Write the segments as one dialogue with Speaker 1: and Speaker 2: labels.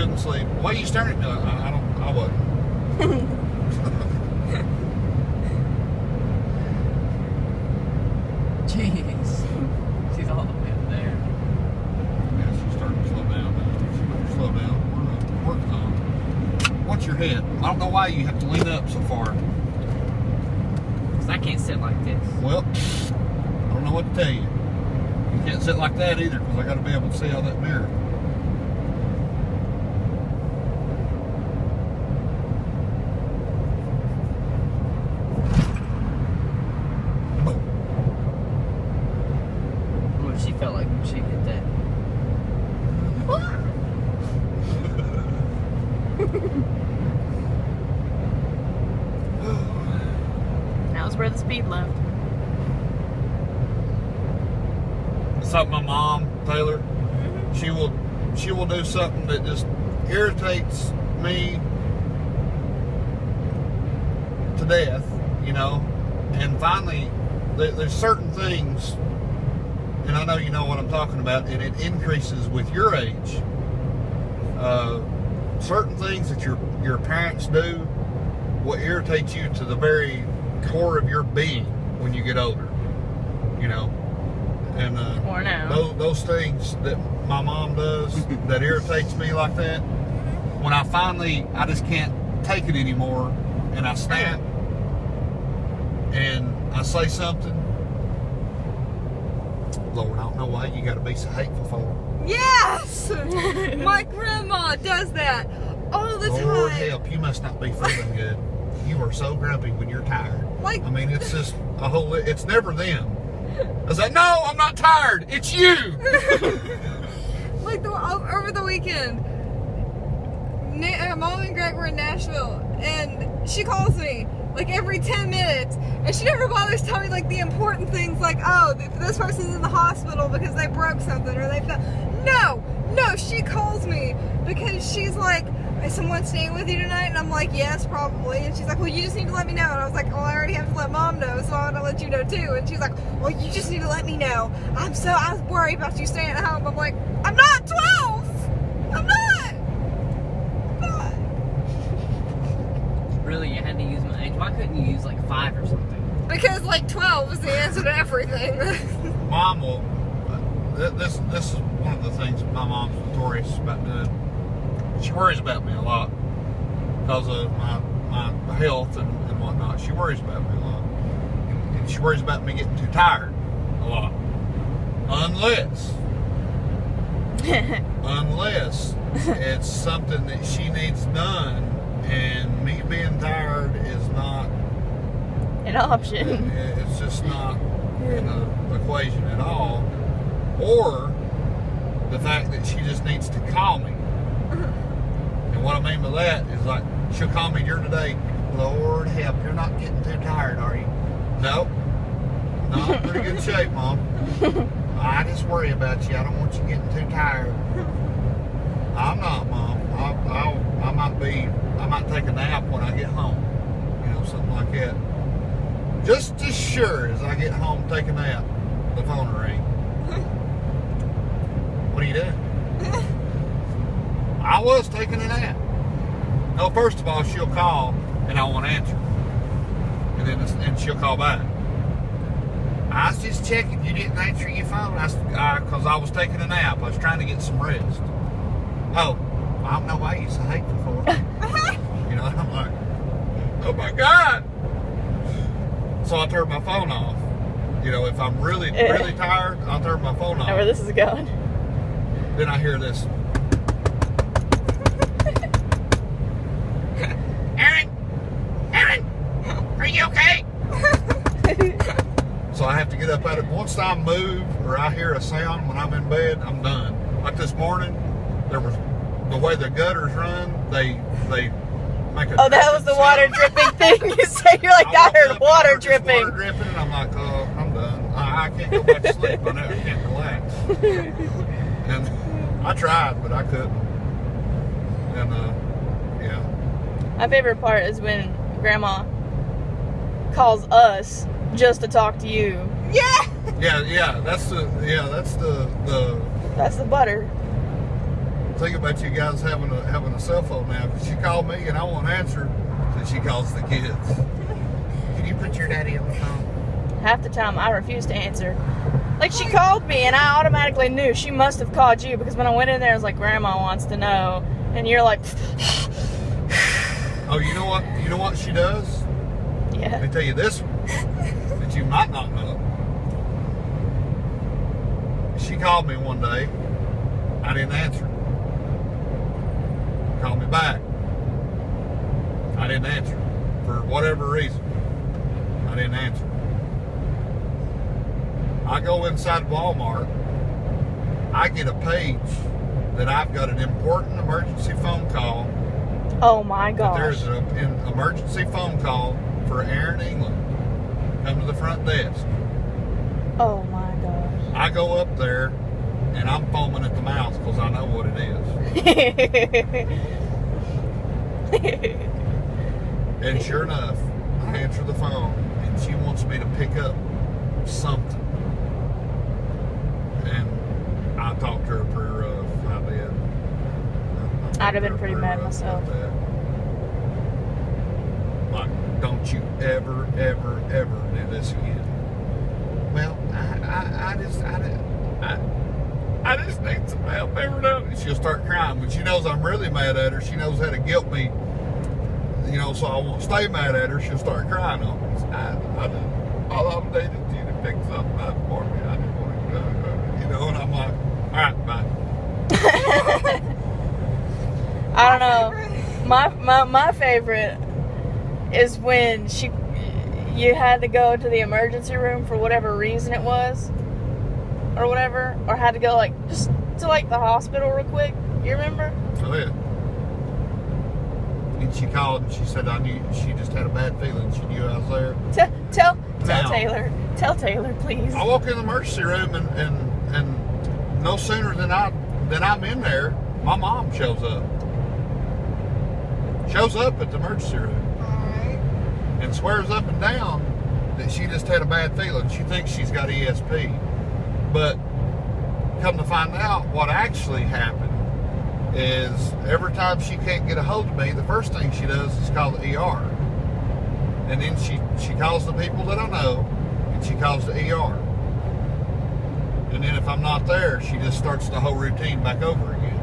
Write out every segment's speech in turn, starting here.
Speaker 1: couldn't sleep. Why are you staring at me? I wasn't.
Speaker 2: Jeez. She's all the way up there.
Speaker 1: Yeah, she's starting to slow down. She better slow down. We're working on. Watch your head. I don't know why you have to lean up so far.
Speaker 2: Because I can't sit like this.
Speaker 1: Well, I don't know what to tell you. You can't sit like that either because I got to be able to see out that mirror.
Speaker 2: Ooh, she felt like she hit that.
Speaker 3: That was where the speed left.
Speaker 1: It's like my mom, Taylor. She will do something that just irritates me to death, you know. And finally, there's certain things, and I know you know what I'm talking about, and it increases with your age. Certain things that your parents do will irritate you to the very core of your being when you get older, you know. And
Speaker 3: Or now.
Speaker 1: those things that my mom does that irritates me like that, when I just can't take it anymore, and I snap and I say something, Lord, I don't know why you got to be so hateful for.
Speaker 4: Yes! My grandma does that all the
Speaker 1: Lord
Speaker 4: time.
Speaker 1: help, you must not be feeling good. You are so grumpy when you're tired.
Speaker 4: Like,
Speaker 1: I mean, it's just it's never them. I was like, no, I'm not tired. It's you.
Speaker 4: like over the weekend, Mom and Greg were in Nashville, and she calls me like every 10 minutes, and she never bothers telling me like the important things, like, oh, this person's in the hospital because they broke something, or they fell. No, she calls me because she's like, is someone staying with you tonight? And I'm like, yes, probably. And she's like, well, you just need to let me know. And I was like, well, I already have to let Mom know, so I want to let you know too. And she's like, well, you just need to let me know. I was worried about you staying at home. I'm like, I'm not 12. I'm not.
Speaker 2: Really, you had to use my age. Why couldn't you use like 5 or something?
Speaker 4: Because like 12 is the answer to everything.
Speaker 1: Mom will. This is one of the things my mom's notorious about doing. She worries about me a lot because of my health and whatnot. She worries about me a lot. And she worries about me getting too tired a lot. Unless it's something that she needs done, and me being tired is not
Speaker 3: An option.
Speaker 1: it's just not in the equation at all. Or the fact that she just needs to call me. And what I mean by that is, like, she'll call me during the day, Lord help, you're not getting too tired, are you? Nope. No, I'm in pretty good shape, Mom. I just worry about you. I don't want you getting too tired. I'm not, Mom. I might take a nap when I get home. You know, something like that. Just as sure as I get home, take a nap, the phone will ring. What are you doing? I was taking a nap. No, first of all, she'll call and I won't answer. And she'll call back. I was just checking. You didn't answer your phone. Because I was taking a nap. I was trying to get some rest. Oh, I don't know why you're so hateful for it. You know, I'm like, oh my God. So I turn my phone off. You know, if I'm really, really tired, I'll turn my phone off.
Speaker 3: Know where this is going.
Speaker 1: Then I hear this. Aaron, are you okay? So I have to get up out of it. Once I move or I hear a sound when I'm in bed, I'm done. Like this morning, there was the way the gutters run. They make a.
Speaker 3: Oh, that was the water dripping thing. You said you're like, I heard water dripping.
Speaker 1: Water dripping, and I'm like, oh, I'm done. I can't go back to sleep. I can't relax. And I tried, but I couldn't. And yeah.
Speaker 3: My favorite part is when Grandma calls us just to talk to you.
Speaker 4: Yeah.
Speaker 1: Yeah. That's the
Speaker 3: That's the butter.
Speaker 1: think about you guys having a cell phone now. Because she called me and I won't answer, so she calls the kids. Can you put your daddy on the phone?
Speaker 3: Half the time I refuse to answer. Like, she called me and I automatically knew she must have called you, because when I went in there I was like, Grandma wants to know, and you're like,
Speaker 1: oh, you know what? You know what she does?
Speaker 3: yeah.
Speaker 1: Let me tell you this one that you might not know. She called me one day. I didn't answer. Called me back. I didn't answer. For whatever reason, I didn't answer. I go inside Walmart. I get a page that I've got an important emergency phone call.
Speaker 3: Oh my
Speaker 1: That
Speaker 3: gosh.
Speaker 1: there's an emergency phone call for Aaron England. Come to the front desk.
Speaker 3: Oh my gosh.
Speaker 1: I go up there and I'm foaming at the mouth because I know what it is. And sure enough, I answer the phone and she wants me to pick up something. And I talked to her pretty rough. I did.
Speaker 3: I'd have been pretty mad myself.
Speaker 1: Like, don't you ever, ever, ever do this again. Well, I just need some help every now and then. She'll start crying. When she knows I'm really mad at her, she knows how to guilt me. You know, so I won't stay mad at her. She'll start crying on me. All I needed you to pick something up for me. I didn't want to go. You know, and I'm like, all right, bye.
Speaker 3: I don't know. My favorite is when you had to go to the emergency room for whatever reason it was, or whatever, or had to go like just to like the hospital real quick. You remember?
Speaker 1: Oh yeah. And she called and she said I knew she just had a bad feeling. She knew I was there.
Speaker 3: Tell
Speaker 1: Now.
Speaker 3: Taylor. Tell Taylor, please.
Speaker 1: I walk in the emergency room and no sooner than I'm in there, my mom shows up. Shows up at the emergency room.
Speaker 4: Alright.
Speaker 1: And swears up and down that she just had a bad feeling. She thinks she's got ESP. But come to find out, what actually happened is every time she can't get a hold of me, the first thing she does is call the ER. And then she calls the people that I know, and she calls the ER. And then if I'm not there, she just starts the whole routine back over again.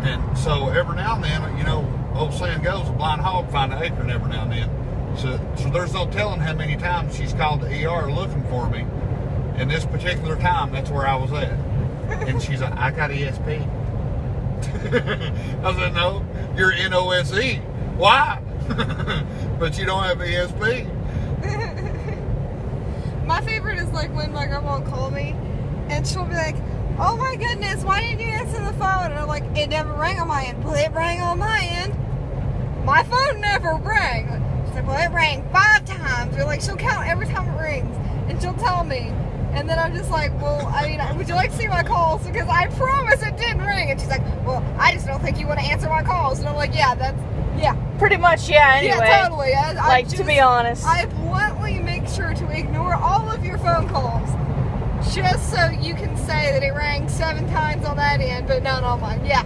Speaker 1: And so every now and then, you know, old saying goes, a blind hog find an acorn every now and then. So there's no telling how many times she's called the ER looking for me. And this particular time, that's where I was at. And she's like, I got ESP. I said, no, you're NOSE. Why? But you don't have ESP.
Speaker 4: My favorite is like when my grandma will call me and she'll be like, oh my goodness, why didn't you answer the phone? And I'm like, it never rang on my end. Well, it rang on my end. My phone never rang. She's like, well, it rang 5 times. Or like, she'll count every time it rings and she'll tell me. And then I'm just like, well, I mean, would you like to see my calls? Because I promise it didn't ring. And she's like, well, I just don't think you want to answer my calls. And I'm like, yeah,
Speaker 3: Pretty much, yeah. Anyway,
Speaker 4: yeah, totally.
Speaker 3: like, to be honest,
Speaker 4: I bluntly make sure to ignore all of your phone calls just so you can say that it rang 7 times on that end, but none on mine. Yeah.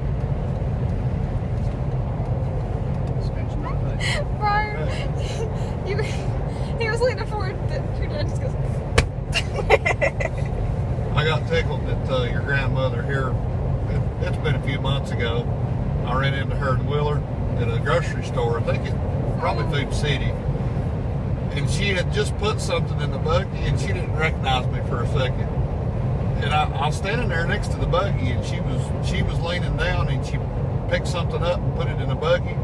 Speaker 4: Brian, he was leaning forward. Your dad just goes.
Speaker 1: I got tickled that your grandmother here, it's been a few months ago, I ran into her in Willard at a grocery store, I think it probably Food City, and she had just put something in the buggy and she didn't recognize me for a second. And I was standing there next to the buggy and she was leaning down and she picked something up and put it in the buggy.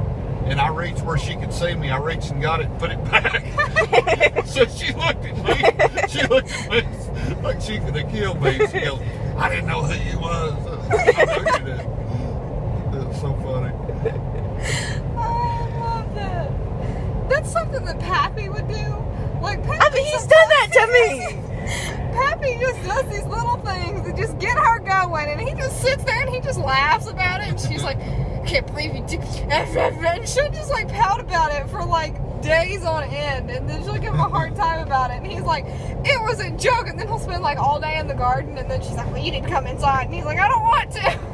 Speaker 1: And I reached where she could see me. I reached and got it and put it back. So she looked at me. She looked at me like she could have killed me. She goes, I didn't know who you was. I know you did. That's so funny.
Speaker 4: Oh, I love that. That's something that Pappy would do. Like, Pappy,
Speaker 3: I mean, he's done that to me.
Speaker 4: Pappy just does these little things that just get her going, and he just sits there and he just laughs about it, and she's like, I can't believe you did. And she'll just like pout about it for like days on end, and then she'll give him a hard time about it, and he's like, it was a joke, and then he'll spend like all day in the garden, and then she's like, well, you didn't come inside, and he's like, I don't want to.